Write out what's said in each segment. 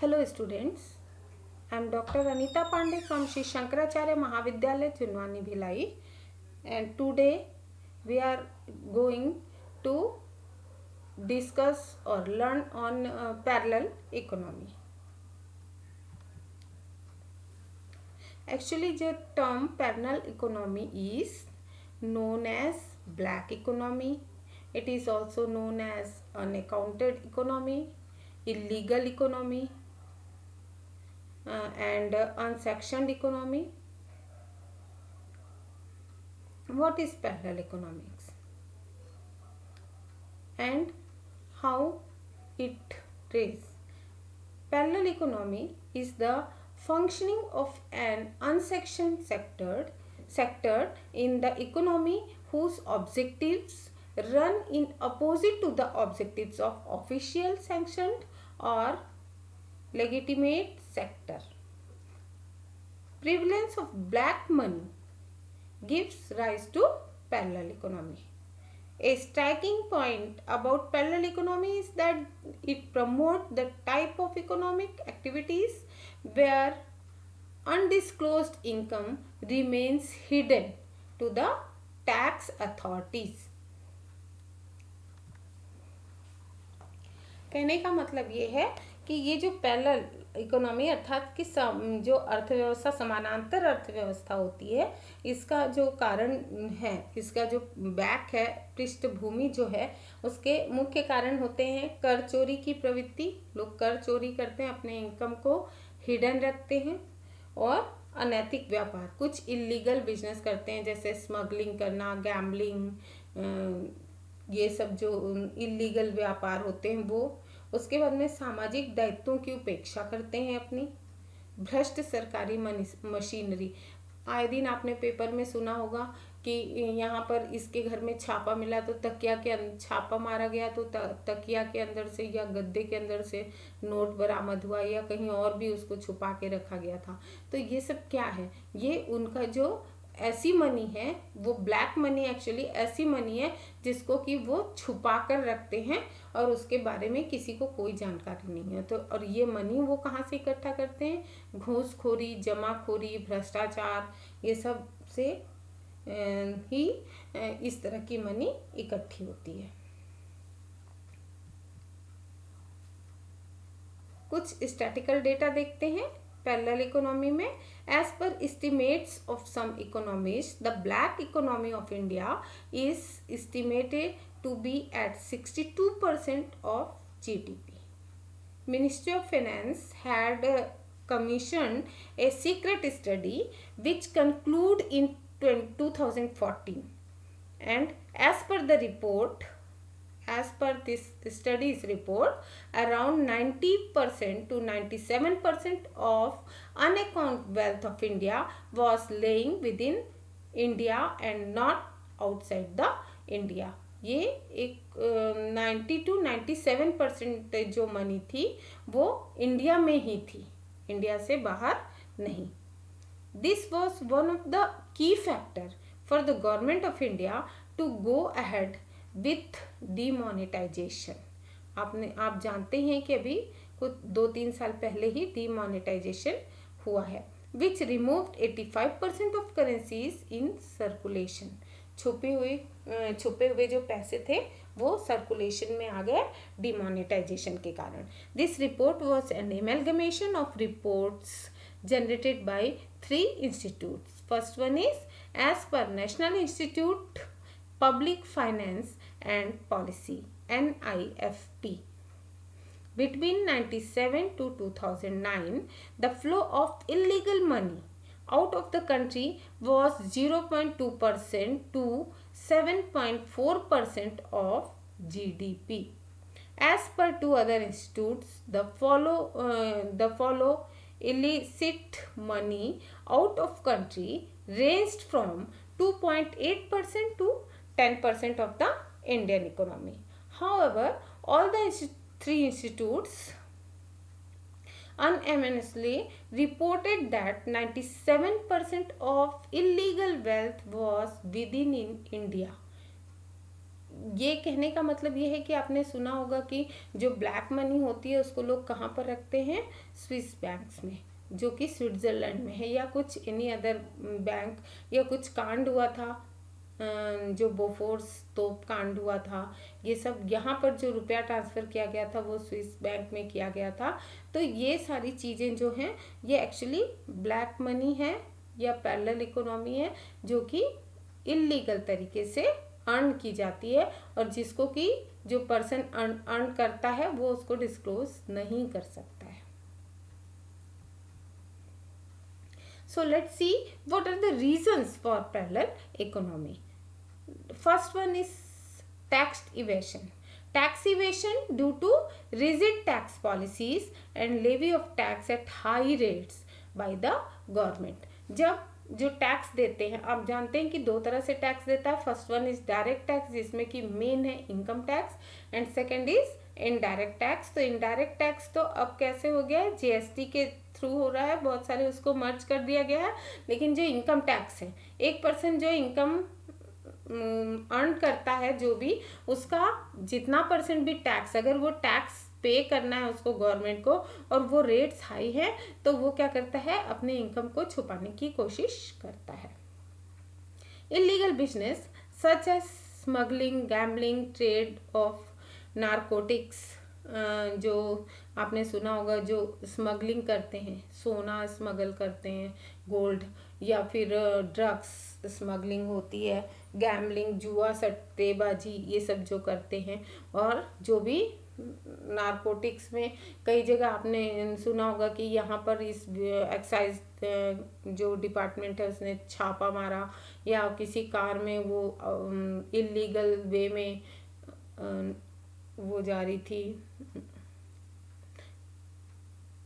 Hello students, I am Dr. Anita Pandey from Shri Shankaracharya Mahavidyalaya Chunwani Bhilai, and today we are going to discuss or learn on parallel economy. Actually the term parallel economy is known as black economy. It is also known as unaccounted economy, illegal economy, and unsectioned economy. What is parallel economics and how it is? Parallel economy is the functioning of an unsectioned sector in the economy whose objectives run in opposite to the objectives of official sanctioned or legitimate sector. Prevalence of black money gives rise to parallel economy. A striking point about parallel economy is that it promotes the type of economic activities where undisclosed income remains hidden to the tax authorities. कहने का मतलब ये है कि ये जो parallel economy अर्थात कि जो अर्थव्यवस्था समानांतर अर्थव्यवस्था होती है, इसका जो कारण है, इसका जो बैक है, पृष्ठभूमि जो है, उसके मुख्य कारण होते हैं कर चोरी की प्रवृत्ति। लोग कर चोरी करते हैं, अपने इनकम को हिडन रखते हैं, और अनैतिक व्यापार, कुछ इलीगल बिजनेस करते हैं जैसे स्मगलिंग करना, गैम्बलिंग, ये सब जो इलीगल व्यापार होते हैं वो। उसके बाद में सामाजिक दायित्वों की उपेक्षा करते हैं अपनी। भ्रष्ट सरकारी मशीनरी, आए दिन आपने पेपर में सुना होगा कि यहाँ पर इसके घर में छापा मिला तो तकिया के छापा मारा गया तो तकिया के अंदर से या गद्दे के अंदर से नोट बरामद हुआ, या कहीं और भी उसको छुपा के रखा गया था। तो ये सब क्या है? ये उनका जो ऐसी मनी है, वो ब्लैक मनी एक्चुअली ऐसी मनी है जिसको कि वो छुपा कर रखते हैं और उसके बारे में किसी को कोई जानकारी नहीं है। तो और ये मनी वो कहाँ से इकट्ठा करते हैं? घूसखोरी, जमाखोरी, भ्रष्टाचार, ये सब से ही इस तरह की मनी इकट्ठी होती है। कुछ स्टैटिकल डेटा देखते हैं पैरेलल इकोनॉमी में। As per estimates of some economist, the black economy of India is estimated to be at 62% of GDP. Ministry of Finance had commissioned a secret study which concluded in 2014, and as per this study's report, around 90% to 97% of unaccounted wealth of India was laying within India and not outside the India. ये एक 90 to 97% जो money थी वो India में ही थी, India से बाहर नहीं। This was one of the key factor for the government of India to go ahead with demonetization. आप जानते हैं कि अभी कुछ 2-3 साल पहले ही demonetization हुआ है, which removed 85% of currencies in circulation. छुपे हुए जो पैसे थे वो सर्कुलेशन में आ गए डिमोनेटाइजेशन के कारण। This report was an amalgamation of reports generated by 3 institutes. First one is as per National Institute Public Finance and Policy, NIFP. Between 97 to 2009, the flow of illegal money out of the country was 0.2% to 7.4% of GDP. As per 2 other institutes, the follow illicit money out of country ranged from 2.8% to 10% of the Indian economy. However, all the 3 institutes unanimously reported that 97% of illegal wealth was within in India. ये कहने का मतलब ये है कि आपने सुना होगा कि जो ब्लैक मनी होती है उसको लोग कहाँ पर रखते हैं, स्विस बैंक्स में, जो कि स्विट्जरलैंड में है, या कुछ एनी अदर बैंक, या कुछ कांड हुआ था, जो बोफोर्स तोप कांड हुआ था, ये सब यहाँ पर जो रुपया ट्रांसफ़र किया गया था वो स्विस बैंक में किया गया था। तो ये सारी चीज़ें जो हैं ये एक्चुअली ब्लैक मनी है या पैरेलल इकोनॉमी है, जो कि इलीगल तरीके से अर्न की जाती है, और जिसको कि जो पर्सन अर्न करता है वो उसको डिस्क्लोज नहीं कर सकता है। So let's see what are the reasons for parallel economy. First one is tax evasion. Tax evasion due to rigid tax policies and levy of tax at high rates by the government. जब जो tax देते हैं, आप जानते हैं कि दो तरह से टैक्स देता है। First one is direct tax, जिसमें कि मेन है income tax, and second is indirect tax. तो इनडायरेक्ट टैक्स तो अब कैसे हो गया है, जीएसटी के थ्रू हो रहा है, बहुत सारे उसको मर्ज कर दिया गया है। लेकिन जो इनकम टैक्स है, एक पर्सन जो इनकम अर्न करता है, जो भी उसका जितना परसेंट भी टैक्स, अगर वो टैक्स पे करना है उसको गवर्नमेंट को और वो रेट्स हाई है, तो वो क्या करता है, अपने इनकम को छुपाने की कोशिश करता है। Illegal business such as smuggling, gambling, trade of narcotics, जो आपने सुना होगा, जो स्मगलिंग करते हैं, सोना स्मगल करते हैं, गोल्ड, या फिर ड्रग्स स्मगलिंग होती है, गैम्बलिंग, जुआ सट्टेबाजी, ये सब जो करते हैं, और जो भी नारकोटिक्स में कई जगह आपने सुना होगा कि यहाँ पर इस एक्साइज जो डिपार्टमेंट है उसने छापा मारा, या किसी कार में वो इलीगल वे में वो जा रही थी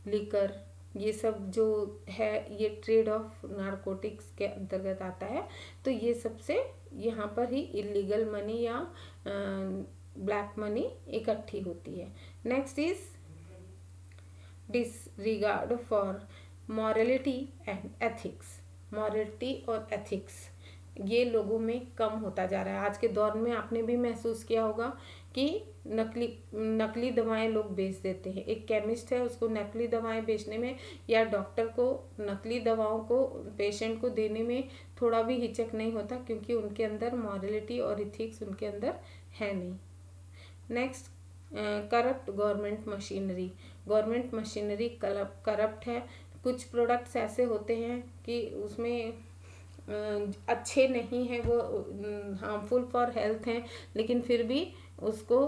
लिकर, ये सब जो है ये ट्रेड ऑफ नारकोटिक्स के अंतर्गत आता है। तो ये सबसे यहाँ पर ही इलीगल मनी या ब्लैक मनी इकट्ठी होती है। Next is disregard for morality and ethics. Morality और एथिक्स ये लोगों में कम होता जा रहा है। आज के दौर में आपने भी महसूस किया होगा कि नकली दवाएं लोग बेच देते हैं। एक केमिस्ट है, उसको नकली दवाएं बेचने में, या डॉक्टर को नकली दवाओं को पेशेंट को देने में थोड़ा भी हिचक नहीं होता, क्योंकि उनके अंदर मॉरलिटी और इथिक्स उनके अंदर है नहीं। Next, corrupt government machinery. Government machinery corrupt है। कुछ प्रोडक्ट्स ऐसे होते हैं कि उसमें अच्छे नहीं हैं, वो हार्मफुल फॉर हेल्थ हैं, लेकिन फिर भी उसको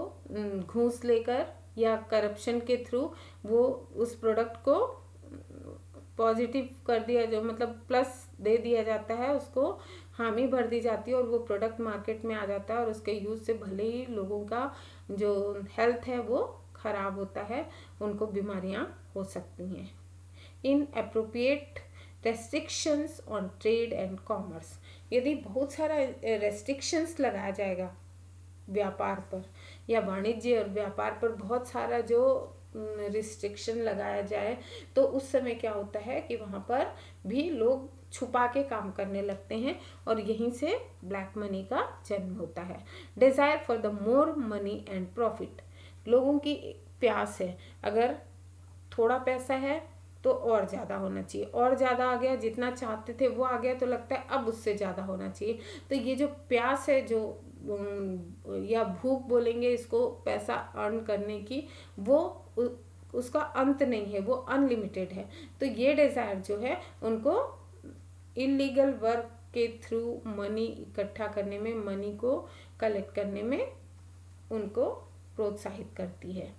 घूस लेकर या करप्शन के थ्रू वो उस प्रोडक्ट को पॉजिटिव कर दिया, जो मतलब प्लस दे दिया जाता है, उसको हामी भर दी जाती है, और वो प्रोडक्ट मार्केट में आ जाता है, और उसके यूज़ से भले ही लोगों का जो हेल्थ है वो खराब होता है, उनको बीमारियां हो सकती हैं। Inappropriate restrictions on trade and commerce. यदि बहुत सारा रेस्ट्रिक्शंस लगाया जाएगा व्यापार पर, या वाणिज्य और व्यापार पर बहुत सारा जो रिस्ट्रिक्शन लगाया जाए, तो उस समय क्या होता है कि वहाँ पर भी लोग छुपा के काम करने लगते हैं, और यहीं से ब्लैक मनी का जन्म होता है। Desire for the more money and profit. लोगों की प्यास है, अगर थोड़ा पैसा है तो और ज़्यादा होना चाहिए, और ज़्यादा आ गया, जितना चाहते थे वो आ गया, तो लगता है अब उससे ज़्यादा होना चाहिए। तो ये जो प्यास है, जो या भूख बोलेंगे इसको, पैसा अर्न करने की, वो उसका अंत नहीं है, वो अनलिमिटेड है। तो ये डिज़ायर जो है उनको इलीगल वर्क के थ्रू मनी इकट्ठा करने में, मनी को कलेक्ट करने में उनको प्रोत्साहित करती है।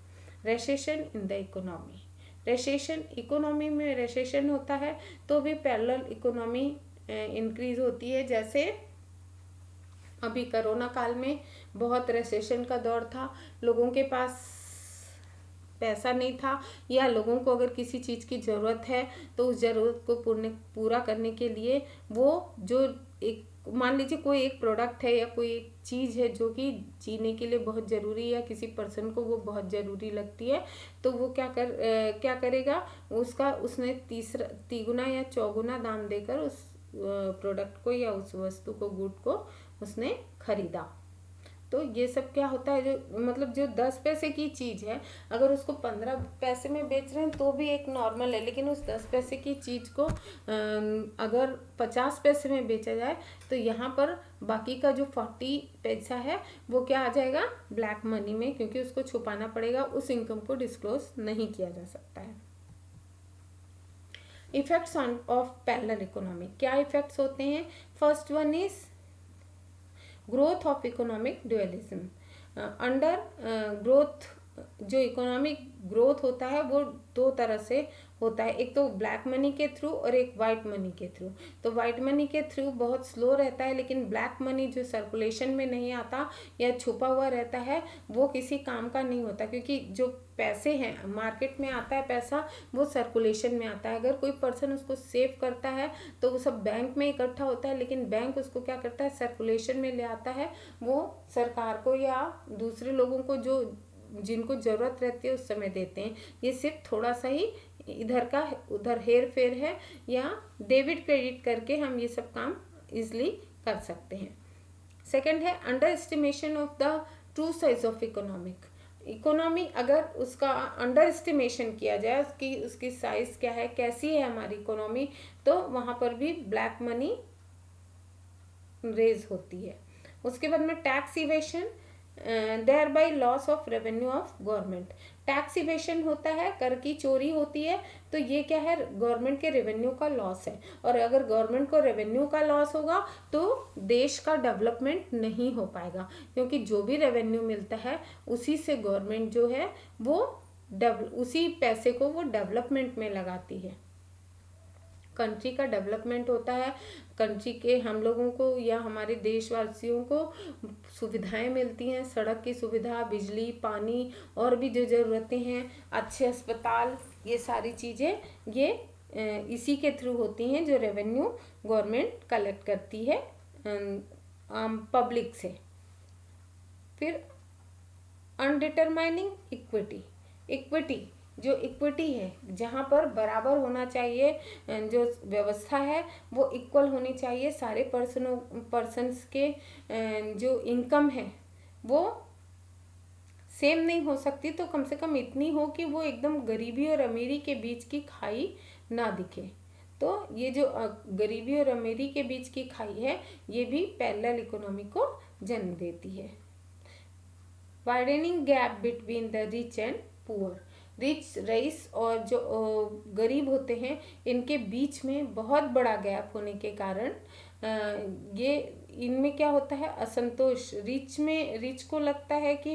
Recession in the economy. Recession, economy में रेसेशन होता है तो भी पैरेलल इकोनॉमी इंक्रीज होती है। जैसे अभी कोरोना काल में बहुत रेसेशन का दौर था, लोगों के पास पैसा नहीं था, या लोगों को अगर किसी चीज़ की ज़रूरत है तो उस ज़रूरत को पूरा करने के लिए वो जो एक, मान लीजिए कोई एक प्रोडक्ट है या कोई एक चीज़ है जो कि जीने के लिए बहुत ज़रूरी है, या किसी पर्सन को वो बहुत ज़रूरी लगती है, तो वो क्या करेगा, उसने तिगुना या चौगुना दाम देकर उस प्रोडक्ट को या उस वस्तु को, गुड को उसने खरीदा। तो ये सब क्या होता है, जो मतलब जो 10 पैसे की चीज़ है, अगर उसको 15 पैसे में बेच रहे हैं तो भी एक नॉर्मल है, लेकिन उस 10 पैसे की चीज़ को अगर 50 पैसे में बेचा जाए तो यहाँ पर बाकी का जो 40 पैसा है वो क्या आ जाएगा, ब्लैक मनी में, क्योंकि उसको छुपाना पड़ेगा, उस इनकम को डिस्क्लोज नहीं किया जा सकता है। Effects on off parallel economy, क्या इफेक्ट्स होते हैं? First one is growth of economic dualism. Under growth, जो इकोनॉमिक ग्रोथ होता है वो दो तरह से होता है, एक तो ब्लैक मनी के थ्रू और एक वाइट मनी के थ्रू। तो वाइट मनी के थ्रू बहुत स्लो रहता है, लेकिन ब्लैक मनी जो सर्कुलेशन में नहीं आता या छुपा हुआ रहता है वो किसी काम का नहीं होता, क्योंकि जो पैसे हैं मार्केट में आता है पैसा, वो सर्कुलेशन में आता है। अगर कोई पर्सन उसको सेव करता है तो वो सब बैंक में इकट्ठा होता है, लेकिन बैंक उसको क्या करता है, सर्कुलेशन में ले आता है, वो सरकार को या दूसरे लोगों को जो जिनको ज़रूरत रहती है उस समय देते हैं। ये सिर्फ थोड़ा सा ही इधर का उधर हेर फेर है, या डेबिट क्रेडिट करके हम ये सब काम इजली कर सकते हैं। सेकंड है under estimation of the true size of economy. अगर उसका अंडर एस्टिमेशन किया जाए, उसकी साइज क्या है, कैसी है हमारी इकोनॉमी, तो वहाँ पर भी ब्लैक मनी रेज होती है। उसके बाद में tax evasion, thereby loss of revenue of government. Tax evasion होता है, कर की चोरी होती है, तो ये क्या है, गवर्नमेंट के रेवेन्यू का लॉस है। और अगर गवर्नमेंट को रेवेन्यू का लॉस होगा तो देश का डेवलपमेंट नहीं हो पाएगा, क्योंकि जो भी रेवेन्यू मिलता है उसी से गवर्नमेंट जो है वो उसी पैसे को वो डेवलपमेंट में लगाती है। कंट्री का डेवलपमेंट होता है, कंट्री के हम लोगों को या हमारे देशवासियों को सुविधाएं मिलती हैं, सड़क की सुविधा, बिजली, पानी और भी जो ज़रूरतें हैं, अच्छे अस्पताल, ये सारी चीज़ें ये इसी के थ्रू होती हैं, जो रेवेन्यू गवर्नमेंट कलेक्ट करती है आम पब्लिक से। फिर अनडिटरमाइनिंग इक्विटी जो इक्विटी है, जहाँ पर बराबर होना चाहिए, जो व्यवस्था है वो इक्वल होनी चाहिए, सारे पर्सन्स के जो इनकम है वो सेम नहीं हो सकती, तो कम से कम इतनी हो कि वो एकदम गरीबी और अमीरी के बीच की खाई ना दिखे। तो ये जो गरीबी और अमीरी के बीच की खाई है, ये भी पैरेलल इकोनॉमी को जन्म देती है। Widening gap between the rich and poor, रईस और जो गरीब होते हैं, इनके बीच में बहुत बड़ा गैप होने के कारण ये इनमें क्या होता है, असंतोष। रिच को लगता है कि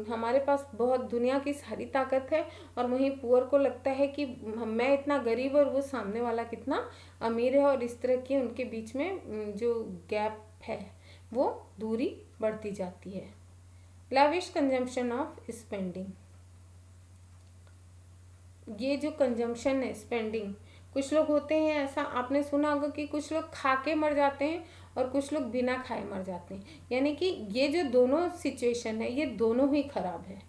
हमारे पास बहुत दुनिया की सारी ताकत है, और वहीं पुअर को लगता है कि मैं इतना गरीब और वो सामने वाला कितना अमीर है, और इस तरह की उनके बीच में जो गैप है वो दूरी बढ़ती जाती है। लाविश कंजम्पशन ऑफ स्पेंडिंग, ये जो कंजम्पशन है, स्पेंडिंग, कुछ लोग होते हैं ऐसा, आपने सुना होगा कि कुछ लोग खा के मर जाते हैं और कुछ लोग बिना खाए मर जाते हैं, यानी कि ये जो दोनों सिचुएशन है ये दोनों ही खराब है।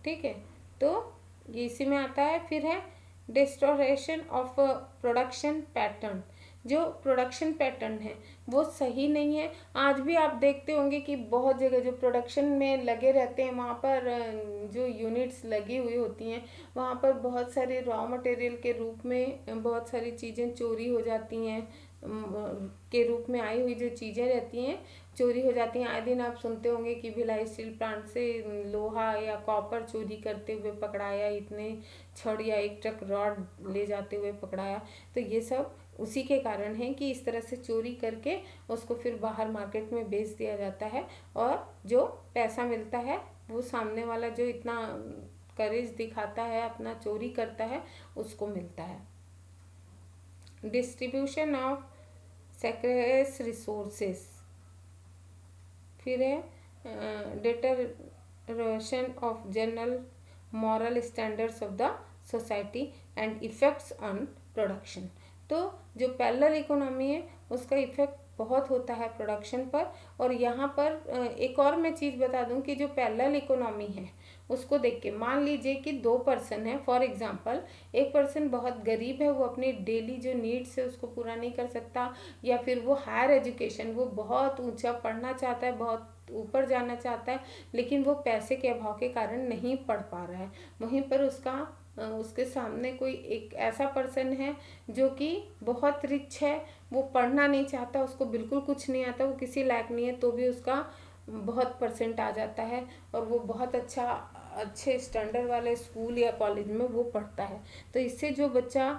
ठीक है, तो ये इसी में आता है। फिर है डिस्टोरेशन ऑफ प्रोडक्शन पैटर्न, जो प्रोडक्शन पैटर्न है वो सही नहीं है। आज भी आप देखते होंगे कि बहुत जगह जो प्रोडक्शन में लगे रहते हैं, वहाँ पर जो यूनिट्स लगी हुई होती हैं, वहाँ पर बहुत सारे रॉ मटेरियल के रूप में बहुत सारी चीज़ें चोरी हो जाती हैं, के रूप में आई हुई जो चीज़ें रहती हैं चोरी हो जाती हैं। आए दिन आप सुनते होंगे कि भिलाई स्टील प्लांट से लोहा या कॉपर चोरी करते हुए पकड़ाया, इतने छड़ या एक ट्रक रॉड ले जाते हुए पकड़ाया। तो ये सब उसी के कारण है कि इस तरह से चोरी करके उसको फिर बाहर मार्केट में बेच दिया जाता है, और जो पैसा मिलता है वो सामने वाला जो इतना करेज दिखाता है, अपना चोरी करता है, उसको मिलता है। डिस्ट्रीब्यूशन ऑफ स्कैर्स रिसोर्सेस, फिर है deterioration of general moral standards of the society and effects on production. तो जो पैरेलल इकोनॉमी है उसका इफेक्ट बहुत होता है प्रोडक्शन पर। और यहाँ पर एक और मैं चीज़ बता दूं कि जो पैरेलल इकोनॉमी है उसको देख के, मान लीजिए कि 2 पर्सन है फॉर एग्जांपल, एक पर्सन बहुत गरीब है, वो अपनी डेली जो नीड्स है उसको पूरा नहीं कर सकता, या फिर वो हायर एजुकेशन, वो बहुत ऊंचा पढ़ना चाहता है, बहुत ऊपर जाना चाहता है, लेकिन वो पैसे के अभाव के कारण नहीं पढ़ पा रहा है। वहीं पर उसके सामने कोई एक ऐसा पर्सन है जो कि बहुत रिच है, वो पढ़ना नहीं चाहता, उसको बिल्कुल कुछ नहीं आता, वो किसी लायक नहीं है, तो भी उसका बहुत परसेंट आ जाता है और वो बहुत अच्छे स्टैंडर्ड वाले स्कूल या कॉलेज में वो पढ़ता है। तो इससे जो बच्चा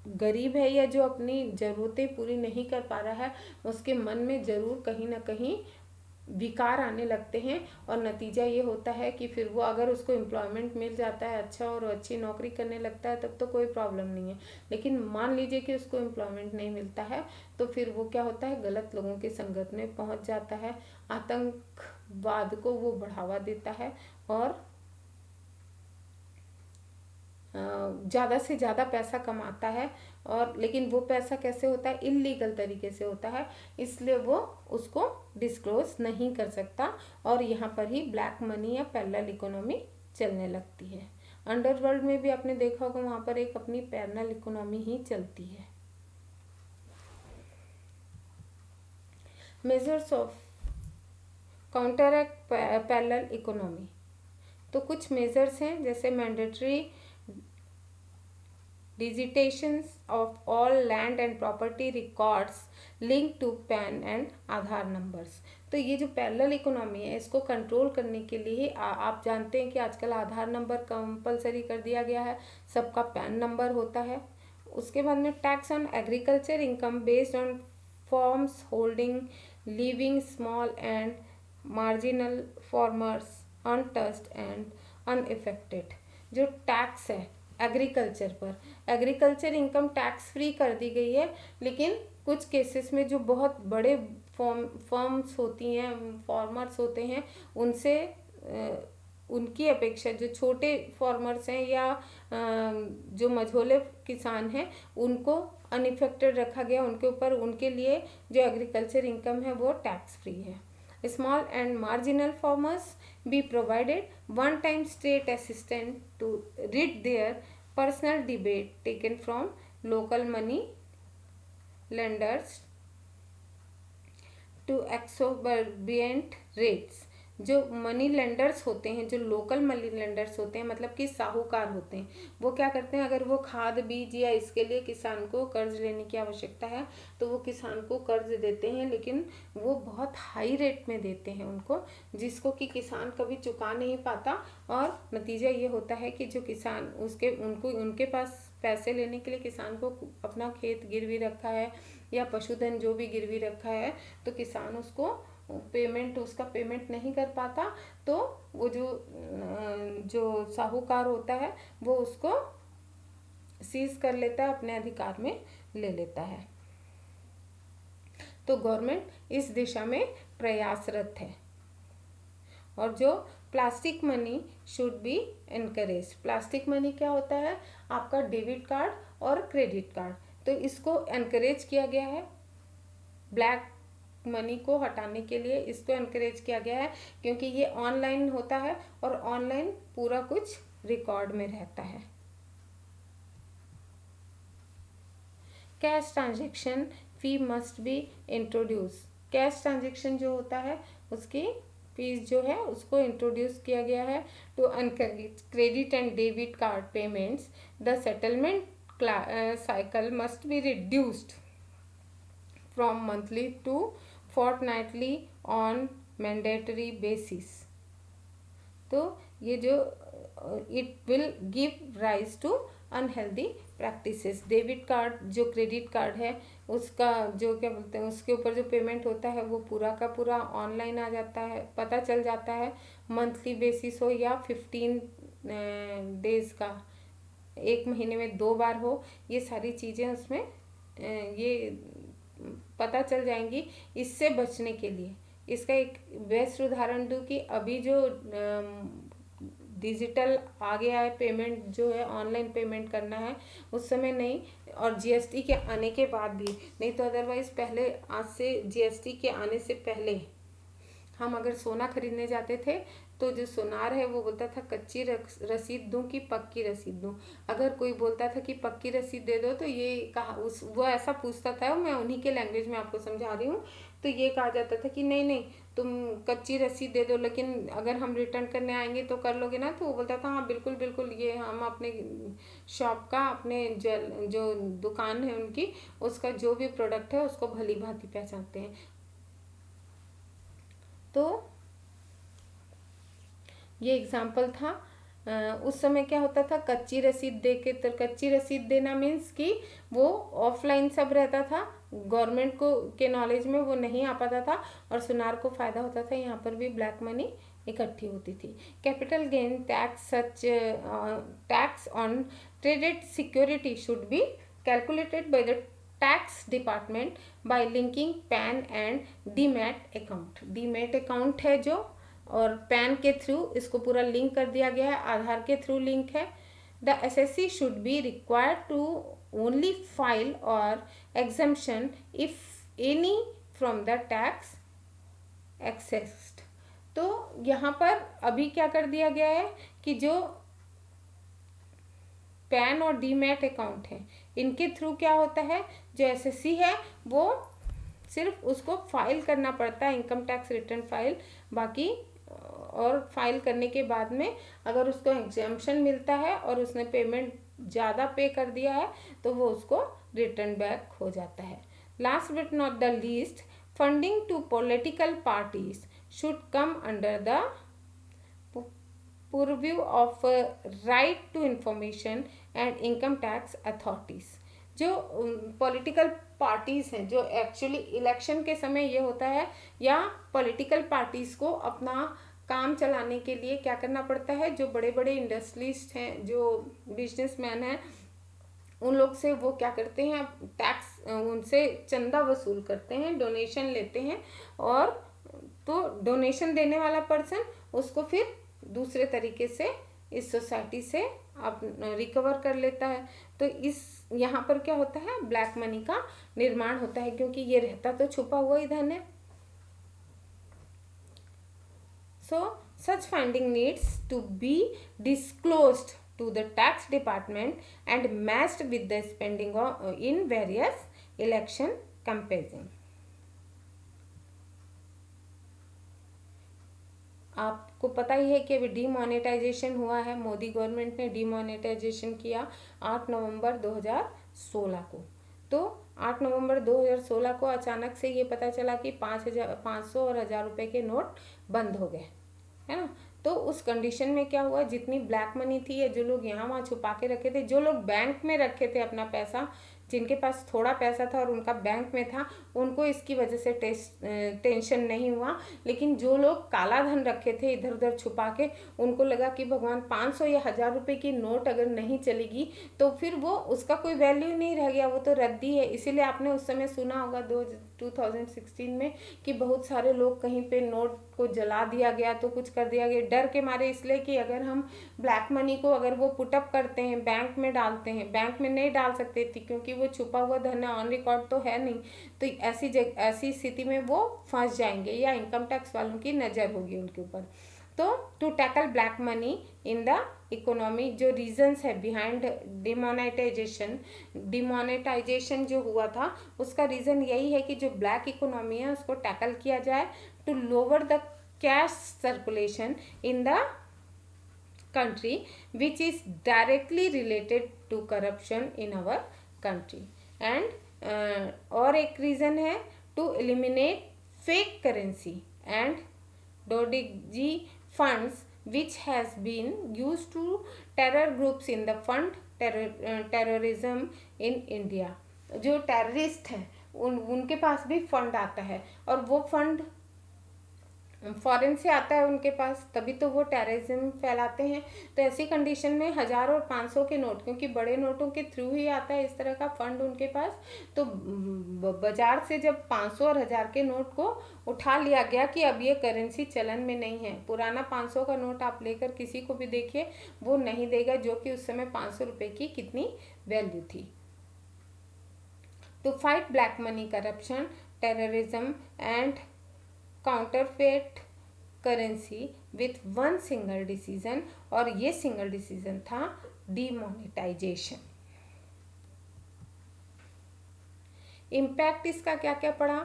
गरीब है या जो अपनी ज़रूरतें पूरी नहीं कर पा रहा है, उसके मन में ज़रूर कहीं ना कहीं विकार आने लगते हैं, और नतीजा ये होता है कि फिर वो अगर उसको एम्प्लॉयमेंट मिल जाता है अच्छा और अच्छी नौकरी करने लगता है तब तो कोई प्रॉब्लम नहीं है, लेकिन मान लीजिए कि उसको एम्प्लॉयमेंट नहीं मिलता है तो फिर वो क्या होता है, गलत लोगों की संगत में पहुंच जाता है, आतंकवाद को वो बढ़ावा देता है और ज़्यादा से ज़्यादा पैसा कमाता है। और लेकिन वो पैसा कैसे होता है, इल्लीगल तरीके से होता है, इसलिए वो उसको डिस्क्लोज नहीं कर सकता, और यहाँ पर ही ब्लैक मनी या पैरेलल इकोनॉमी चलने लगती है। अंडरवर्ल्ड में भी आपने देखा होगा, वहाँ पर एक अपनी पैरेलल इकोनॉमी ही चलती है। Measures of counteract parallel economy, तो कुछ मेजर्स हैं जैसे mandatory digitations of all land and property records linked to pan and Aadhaar numbers. तो ये जो पैरेलल इकोनॉमी है इसको कंट्रोल करने के लिए आप जानते हैं कि आजकल आधार नंबर कंपलसरी कर दिया गया है, सबका पैन नंबर होता है। उसके बाद में tax on agriculture income based on forms holding living small and marginal farmers untouched and unaffected. जो टैक्स है एग्रीकल्चर पर, एग्रीकल्चर इनकम टैक्स फ्री कर दी गई है, लेकिन कुछ केसेस में जो बहुत बड़े फर्म्स होती हैं, फार्मर्स होते हैं, उनसे उनकी अपेक्षा जो छोटे फार्मर्स हैं या जो मझोले किसान हैं उनको अनइफेक्टेड रखा गया, उनके ऊपर उनके लिए जो एग्रीकल्चर इनकम है वो टैक्स फ्री है। Small and marginal farmers be provided one-time state assistance to rid their personal debate taken from local money lenders to exorbitant rates। जो मनी लेंडर्स होते हैं, जो लोकल मनी लेंडर्स होते हैं, मतलब कि साहूकार होते हैं, वो क्या करते हैं, अगर वो खाद बीज या इसके लिए किसान को कर्ज लेने की आवश्यकता है तो वो किसान को कर्ज देते हैं, लेकिन वो बहुत हाई रेट में देते हैं उनको, जिसको कि किसान कभी चुका नहीं पाता, और नतीजा ये होता है कि जो किसान उनके पास पैसे लेने के लिए किसान को अपना खेत गिरवी रखा है या पशुधन जो भी गिरवी रखा है, तो किसान उसको उसका पेमेंट नहीं कर पाता, तो वो जो साहूकार होता है वो उसको सीज कर लेता है, अपने अधिकार में ले लेता है। तो गवर्नमेंट इस दिशा में प्रयासरत है। और जो plastic money should be encourage. Plastic money क्या होता है, आपका डेबिट कार्ड और क्रेडिट कार्ड, तो इसको एनकरेज किया गया है, ब्लैक मनी को हटाने के लिए इसको एनकरेज किया गया है, क्योंकि ये ऑनलाइन होता है और ऑनलाइन पूरा कुछ रिकॉर्ड में रहता है। Cash transaction fee must be introduce. Cash transaction जो होता है उसकी फीस जो है उसको इंट्रोड्यूस किया गया है। To encourage credit and debit card payments the settlement cycle must be reduced from monthly to fortnightly on mandatory basis। तो ये जो it will give rise to unhealthy practices। Debit card जो क्रेडिट कार्ड है उसका जो क्या बोलते हैं, उसके ऊपर जो पेमेंट होता है वो पूरा का पूरा ऑनलाइन आ जाता है, पता चल जाता है, मंथली बेसिस हो या 15 डेज का, 1 महीने में 2 बार हो, ये सारी चीज़ें उसमें ये पता चल जाएंगी। इससे बचने के लिए इसका एक बेस्ट उदाहरण दूँ कि अभी जो डिजिटल आ गया है, पेमेंट जो है ऑनलाइन पेमेंट करना है, उस समय नहीं, और जीएसटी के आने के बाद भी नहीं, तो अदरवाइज़ पहले आज से जीएसटी के आने से पहले हम अगर सोना खरीदने जाते थे तो जो सुनार है वो बोलता था कच्ची रसीद दूं कि पक्की रसीद दूं। अगर कोई बोलता था कि पक्की रसीद दे दो तो ये कहा उस वो ऐसा पूछता था, मैं उन्हीं के लैंग्वेज में आपको समझा रही हूँ, तो ये कहा जाता था कि नहीं नहीं तुम कच्ची रसीद दे दो, लेकिन अगर हम रिटर्न करने आएंगे तो कर लोगे ना। तो वो बोलता था हाँ बिल्कुल बिल्कुल, ये हम अपने शॉप का, अपने जो दुकान है उनकी, उसका जो भी प्रोडक्ट है उसको भली भांति पहचानते हैं। तो ये एग्जाम्पल था। उस समय क्या होता था, कच्ची रसीद दे के, तो कच्ची रसीद देना मीन्स कि वो ऑफलाइन सब रहता था, गवर्नमेंट को के नॉलेज में वो नहीं आ पाता था, और सुनार को फायदा होता था, यहाँ पर भी ब्लैक मनी इकट्ठी होती थी। Capital gain tax such tax on traded security should be calculated by the tax department bye linking pan and demat account. Demat account है जो, और पैन के थ्रू इसको पूरा लिंक कर दिया गया है, आधार के थ्रू लिंक है। The SSC should be required to only file और exemption if any from the tax accessed. तो यहाँ पर अभी क्या कर दिया गया है कि जो पैन और डीमैट अकाउंट है इनके थ्रू क्या होता है, जो एसएससी है वो सिर्फ उसको फाइल करना पड़ता है, इनकम टैक्स रिटर्न फाइल, बाकी और फाइल करने के बाद में अगर उसको एग्जेम्पशन मिलता है और उसने पेमेंट ज़्यादा पे कर दिया है तो वो उसको रिटर्न बैक हो जाता है। Last but not the least, funding to political parties should come under the purview of right to information and income tax authorities। जो पॉलिटिकल पार्टीज हैं, जो एक्चुअली इलेक्शन के समय ये होता है, या पॉलिटिकल पार्टीज को अपना काम चलाने के लिए क्या करना पड़ता है, जो बड़े बड़े इंडस्ट्रियलिस्ट हैं, जो बिजनेसमैन हैं, उन लोग से वो क्या करते हैं, टैक्स उनसे चंदा वसूल करते हैं, डोनेशन लेते हैं, और तो डोनेशन देने वाला पर्सन उसको फिर दूसरे तरीके से इस सोसाइटी से आप रिकवर कर लेता है। तो इस यहाँ पर क्या होता है, ब्लैक मनी का निर्माण होता है, क्योंकि ये रहता तो छुपा हुआ ही धन है। So such finding needs to be disclosed to the tax department and matched with the spending in various election campaigns। आपको पता ही है कि अभी डीमोनेटाइजेशन हुआ है, मोदी गवर्नमेंट ने डीमोनेटाइजेशन किया 8 नवंबर 2016 को। तो 8 नवंबर 2016 को अचानक से ये पता चला कि 500 और 1000 रुपये के नोट बंद हो गए, है ना। तो उस कंडीशन में क्या हुआ, जितनी ब्लैक मनी थी, या जो लोग यहाँ वहाँ छुपा के रखे थे, जो लोग बैंक में रखे थे अपना पैसा, जिनके पास थोड़ा पैसा था और उनका बैंक में था, उनको इसकी वजह से टेंशन नहीं हुआ। लेकिन जो लोग काला धन रखे थे इधर उधर छुपा के, उनको लगा कि भगवान 500 या 1000 रुपये की नोट अगर नहीं चलेगी तो फिर वो उसका कोई वैल्यू नहीं रह गया, वो तो रद्दी है। इसीलिए आपने उस समय सुना होगा 2016 में कि बहुत सारे लोग कहीं पे नोट को जला दिया गया, तो कुछ कर दिया गया डर के मारे, इसलिए कि अगर हम ब्लैक मनी को अगर वो पुटअप करते हैं, बैंक में डालते हैं, बैंक में नहीं डाल सकते थे क्योंकि वो छुपा हुआ धन है, ऑन रिकॉर्ड तो है नहीं, तो ऐसी स्थिति में वो फंस जाएंगे या इनकम टैक्स वालों की नज़र होगी उनके ऊपर। तो to tackle black money in the economy, जो रीजंस है बिहाइंड डिमोनेटाइजेशन जो हुआ था, उसका रीज़न यही है कि जो ब्लैक इकोनॉमी है उसको टैकल किया जाए, to lower the cash circulation in the country which is directly related to corruption in our country। and और एक रीज़न है to eliminate fake currency and dodgy funds which has been used to terror groups in the fund terrorism in India। जो terrorist हैं उनके पास भी fund आता है, और वो फंड फॉरेन से आता है उनके पास, तभी तो वो टेररिज्म फैलाते हैं। तो ऐसी कंडीशन में 1000 और 500 के नोट, क्योंकि बड़े नोटों के थ्रू ही आता है इस तरह का फंड उनके पास, तो बाजार से जब 500 और 1000 के नोट को उठा लिया गया कि अब ये करेंसी चलन में नहीं है, पुराना 500 का नोट आप लेकर किसी को भी देखिए वो नहीं देगा, जो कि उस समय 500 रुपये की कितनी वैल्यू थी। To fight black money, corruption, terrorism and counterfeit currency with one single decision, और ये सिंगल डिसीजन था डीमोनेटाइजेशन। इम्पैक्ट इसका क्या क्या पड़ा,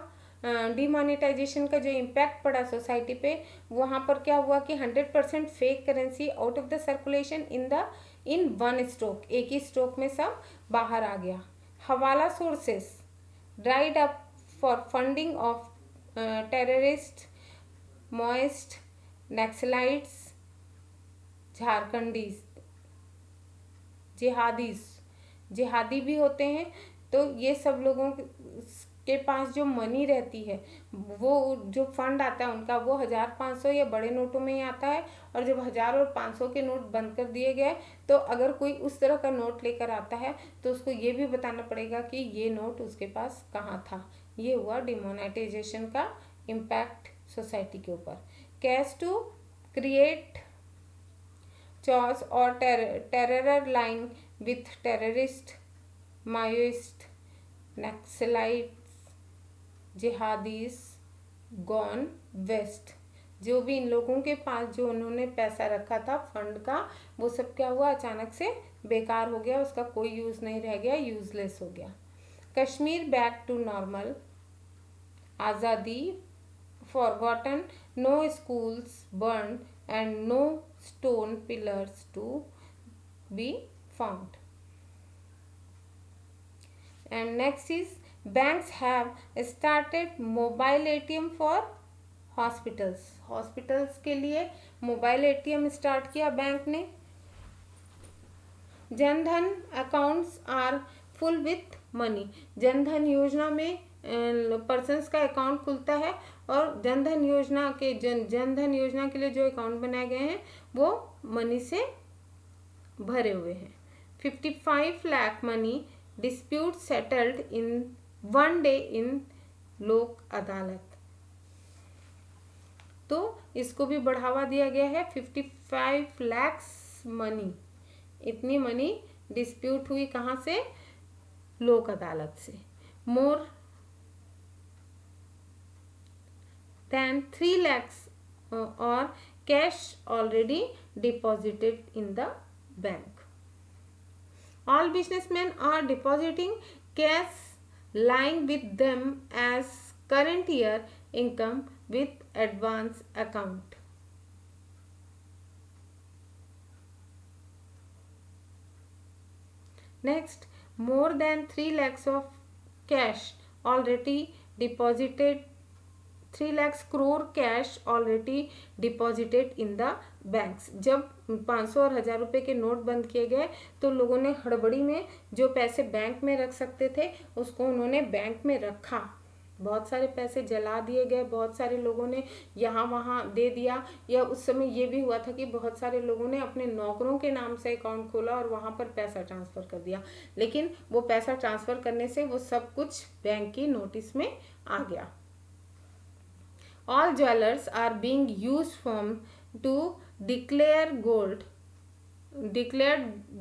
डीमोनेटाइजेशन का जो इम्पैक्ट पड़ा सोसाइटी पे, वहाँ पर क्या हुआ कि 100% fake currency out of the circulation in one stroke, एक ही स्ट्रोक में सब बाहर आ गया। हवाला sources dried up for funding of terrorist, Maoist, Naxalites, Jharkhandis, jihadi भी होते हैं। तो ये सब लोगों के पास जो मनी रहती है, वो जो फंड आता है उनका, वो 1000-500 या बड़े नोटों में ही आता है। और जब 1000 और 500 के नोट बंद कर दिए गए, तो अगर कोई उस तरह का नोट लेकर आता है तो उसको ये भी बताना पड़ेगा कि ये नोट उसके पास कहाँ था। ये हुआ डिमोनेटाइजेशन का इम्पैक्ट सोसाइटी के ऊपर। कैश टू क्रिएट चॉस और terror line with terrorist, Maoist, Naxalites, jihadis gone waste. जो भी इन लोगों के पास जो उन्होंने पैसा रखा था फंड का, वो सब क्या हुआ, अचानक से बेकार हो गया, उसका कोई यूज़ नहीं रह गया, यूजलेस हो गया। कश्मीर बैक टू नॉर्मल, आज़ादी forgotten, no schools burned and no stone pillars to be found. And next is banks have started mobile ATM for hospitals के लिए मोबाइल ATM स्टार्ट किया बैंक ने। Jan Dhan accounts are full with money, Jan Dhan Yojana में persons का account खुलता है, और जनधन योजना के लिए जो अकाउंट बनाए गए हैं वो मनी से भरे हुए हैं। 55 lakh money dispute settled in 1 day in लोक अदालत। तो इसको भी बढ़ावा दिया गया है। 55 लाख मनी, इतनी मनी डिस्प्यूट हुई कहाँ से, लोक अदालत से। मोर than 3 lakhs or cash already deposited in the bank. All businessmen are depositing cash lying with them as current year income with advance account. Next, more than 3 lakhs of cash already deposited, 3 lakhs crore cash already deposited in the banks. जब 500 और 1000 रुपये के note बंद किए गए तो लोगों ने हड़बड़ी में जो पैसे बैंक में रख सकते थे उसको उन्होंने बैंक में रखा। बहुत सारे पैसे जला दिए गए, बहुत सारे लोगों ने यहाँ वहाँ दे दिया। या उस समय ये भी हुआ था कि बहुत सारे लोगों ने अपने नौकरों के नाम से अकाउंट खोला और वहाँ पर पैसा ट्रांसफ़र कर दिया, लेकिन वो पैसा ट्रांसफ़र करने से वो सब कुछ बैंक की नोटिस में आ गया। All jewelers are being used from to declare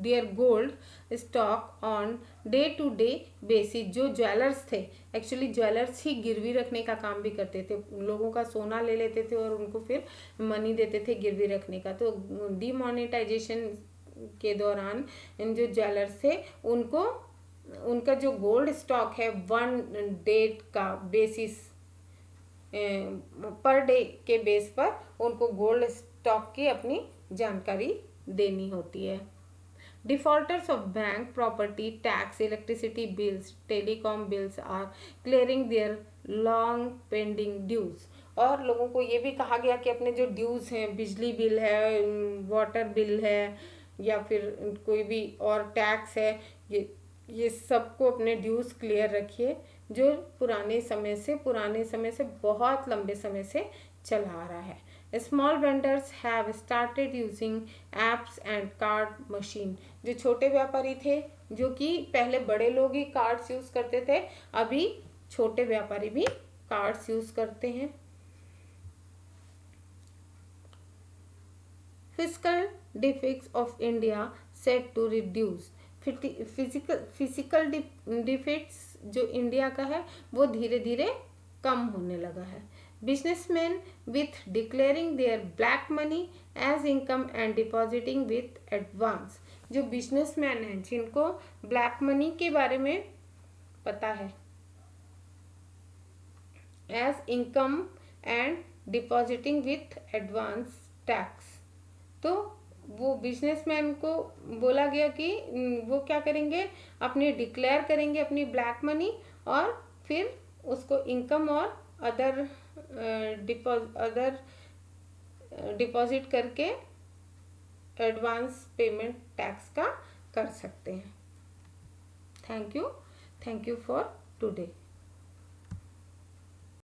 their gold stock on day to day basis। जो ज्वेलर्स थे, एक्चुअली ज्वेलर्स ही गिरवी रखने का काम भी करते थे, लोगों का सोना ले लेते थे और उनको फिर मनी देते थे गिरवी रखने का। तो डीमोनेटाइजेशन के दौरान जो ज्वेलर्स थे उनको उनका जो गोल्ड स्टॉक है 1 डेट का बेसिस, पर डे के बेस पर उनको गोल्ड स्टॉक की अपनी जानकारी देनी होती है। Defaulters of bank property tax, electricity bills, telecom bills are clearing their long pending dues. और लोगों को ये भी कहा गया कि अपने जो ड्यूज हैं, बिजली बिल है, वाटर बिल है, या फिर कोई भी और टैक्स है, ये सबको अपने ड्यूज क्लियर रखिए, जो पुराने समय से बहुत लंबे समय से चला आ रहा है। Small vendors have started using apps and card machine. जो छोटे व्यापारी थे, जो कि पहले बड़े लोग ही कार्ड्स यूज करते थे, अभी छोटे व्यापारी भी कार्ड्स यूज करते हैं। Physical defects of India set to reduce. Physical defects जो इंडिया का है वो धीरे धीरे कम होने लगा है। businessmen with declaring their black money as income and depositing with advance। जो बिजनेसमैन हैं जिनको ब्लैक मनी के बारे में पता है, as income and depositing with advance tax, तो वो बिजनेसमैन को बोला गया कि वो क्या करेंगे, अपनी डिक्लेयर करेंगे अपनी ब्लैक मनी और फिर उसको इनकम और अदर डिपॉजिट करके एडवांस पेमेंट टैक्स का कर सकते हैं। Thank you for today.